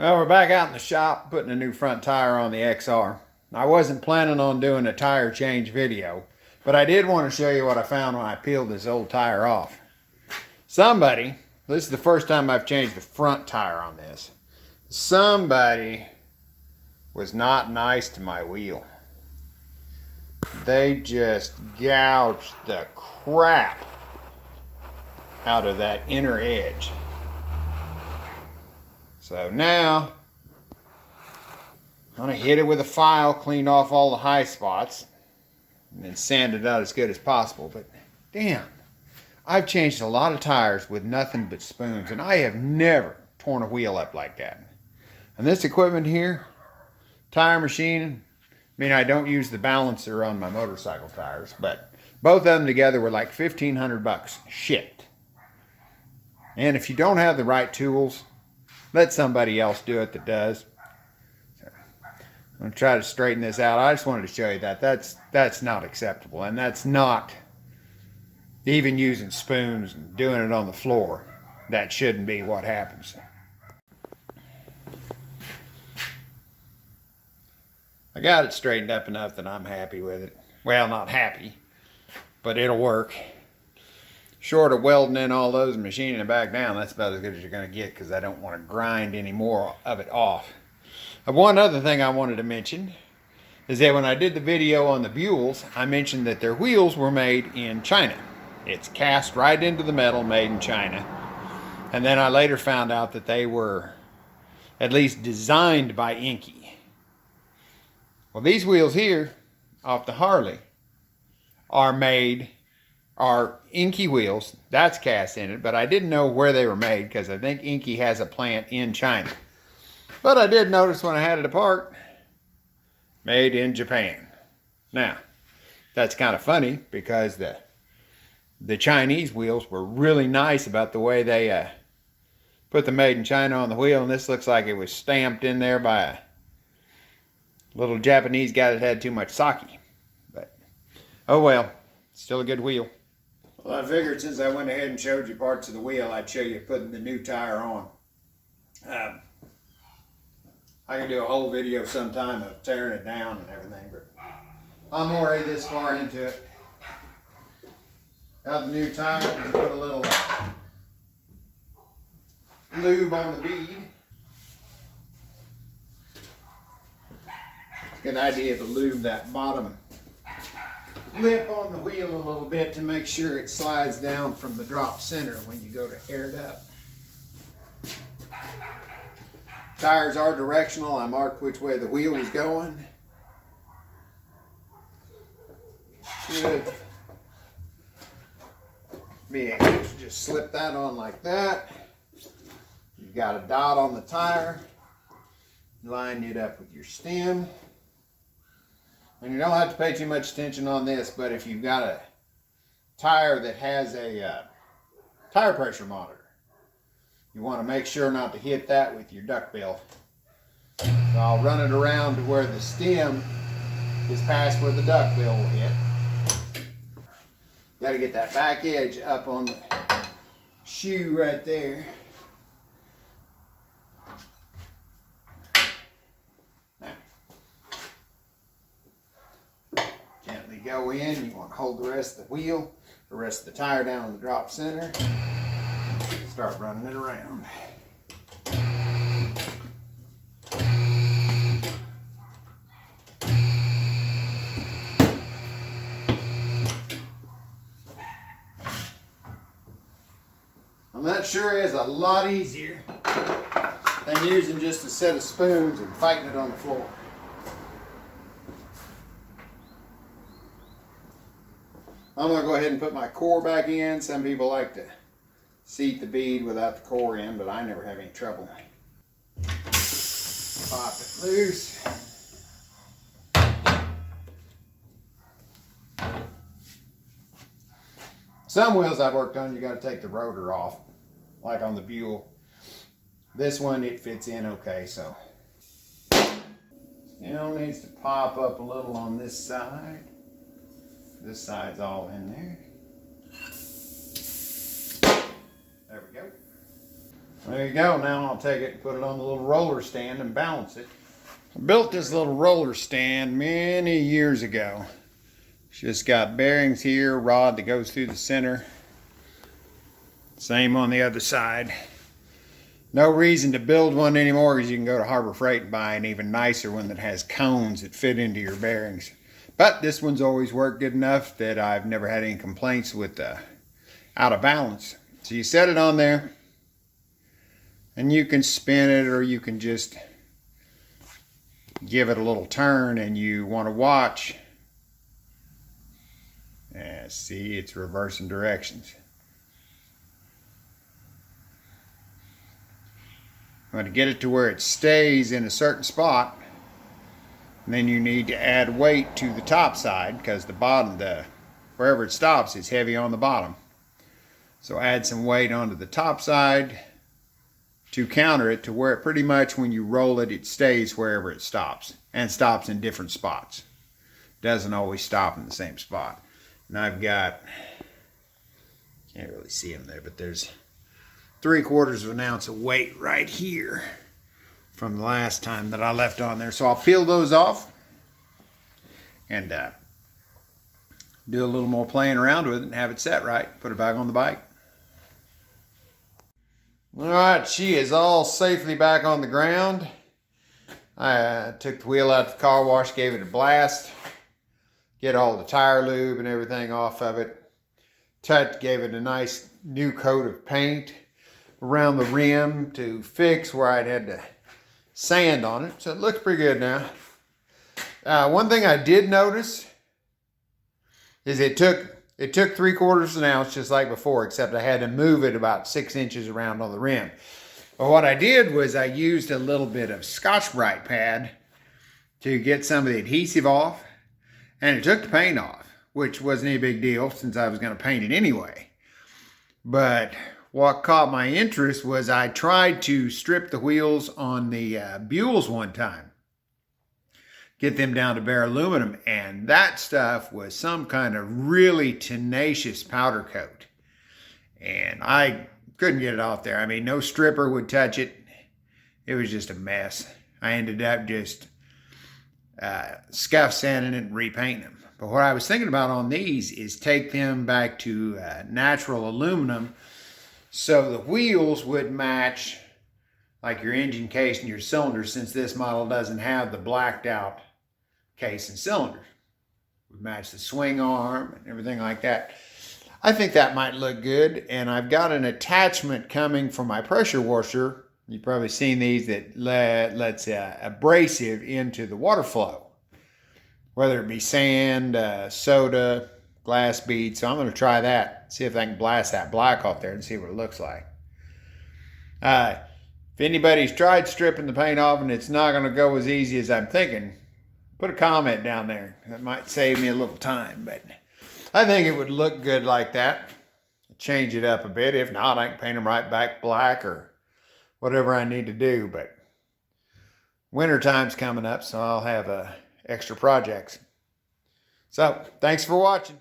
Well, we're back out in the shop putting a new front tire on the XR. I wasn't planning on doing a tire change video, but I did want to show you what I found when I peeled this old tire off. This is the first time I've changed the front tire on this. Somebody was not nice to my wheel. They just gouged the crap out of that inner edge. So now, I'm going to hit it with a file, clean off all the high spots, and then sand it out as good as possible. But damn, I've changed a lot of tires with nothing but spoons, and I have never torn a wheel up like that. And this equipment here, tire machine, I mean, I don't use the balancer on my motorcycle tires, but both of them together were like $1,500 shipped. And if you don't have the right tools, let somebody else do it that does. So, I'm going to try to straighten this out. I just wanted to show you that. That's not acceptable. And that's not even using spoons and doing it on the floor. That shouldn't be what happens. I got it straightened up enough that I'm happy with it. Well, not happy, but it'll work. Short of welding in all those and machining it back down, that's about as good as you're going to get, because I don't want to grind any more of it off. One other thing I wanted to mention is that when I did the video on the Buells, I mentioned that their wheels were made in China. It's cast right into the metal, made in China. And then I later found out that they were at least designed by Inky. Well, these wheels here off the Harley are Inky wheels. That's cast in it, but I didn't know where they were made because I think Inky has a plant in China. But I did notice when I had it apart, made in Japan. Now, that's kind of funny because the Chinese wheels were really nice about the way they put the made in China on the wheel, and this looks like it was stamped in there by a little Japanese guy that had too much sake. But, oh well, still a good wheel. Well, I figured since I went ahead and showed you parts of the wheel, I'd show you putting the new tire on. I can do a whole video sometime of tearing it down and everything, but I'm already this far into it. Got the new tire, and put a little lube on the bead. Good idea to lube that bottom lip on the wheel a little bit to make sure it slides down from the drop center when you go to air it up. Tires are directional. I marked which way the wheel was going. Should be able to just slip that on like that. You've got a dot on the tire. Line it up with your stem. And you don't have to pay too much attention on this, but if you've got a tire that has a tire pressure monitor, you want to make sure not to hit that with your duckbill. So I'll run it around to where the stem is past where the duckbill will hit. Got to get that back edge up on the shoe right there. Go in, you want to hold the rest of the wheel, the rest of the tire down on the drop center, start running it around. And that sure is a lot easier than using just a set of spoons and fighting it on the floor. I'm going to go ahead and put my core back in. Some people like to seat the bead without the core in, but I never have any trouble. Pop it loose. Some wheels I've worked on, you got to take the rotor off, like on the Buell. This one, it fits in okay, so. Still needs to pop up a little on this side. This side's all in there. There we go. There you go. Now I'll take it and put it on the little roller stand and balance it. I built this little roller stand many years ago. It's just got bearings here, rod that goes through the center. Same on the other side. No reason to build one anymore because you can go to Harbor Freight and buy an even nicer one that has cones that fit into your bearings. But this one's always worked good enough that I've never had any complaints with out of balance. So you set it on there and you can spin it, or you can just give it a little turn, and you want to watch. See, it's reversing directions. You want to get it to where it stays in a certain spot, and then you need to add weight to the top side because the bottom, wherever it stops, is heavy on the bottom. So add some weight onto the top side to counter it to where it pretty much, when you roll it, it stays wherever it stops, and stops in different spots. Doesn't always stop in the same spot. And I've got, can't really see them there, but there's 3/4 of an ounce of weight right here from the last time that I left on there. So I'll peel those off and do a little more playing around with it and have it set right. Put it back on the bike. All right, she is all safely back on the ground. I took the wheel out of the car wash, gave it a blast, get all the tire lube and everything off of it. Gave it a nice new coat of paint around the rim to fix where I'd had to sand on it. So it looks pretty good now. One thing I did notice is it took 3/4 of an ounce just like before, except I had to move it about 6 inches around on the rim. But what I did was I used a little bit of Scotch-Brite pad to get some of the adhesive off, and it took the paint off, which wasn't any big deal since I was going to paint it anyway. But what caught my interest was I tried to strip the wheels on the Buells one time, get them down to bare aluminum, and that stuff was some kind of really tenacious powder coat, and I couldn't get it off there. I mean, no stripper would touch it. It was just a mess. I ended up just scuff sanding it and repainting them. But what I was thinking about on these is take them back to natural aluminum so the wheels would match like your engine case and your cylinders, since this model doesn't have the blacked out case and cylinders. Would match the swing arm and everything like that. I think that might look good, and I've got an attachment coming for my pressure washer. You've probably seen these that lets abrasive into the water flow, whether it be sand, soda, glass beads. So I'm going to try that, see if I can blast that black off there and see what it looks like. If anybody's tried stripping the paint off and it's not going to go as easy as I'm thinking, put a comment down there. That might save me a little time, but I think it would look good like that. Change it up a bit. If not, I can paint them right back black or whatever I need to do. But winter time's coming up, so I'll have extra projects. So thanks for watching.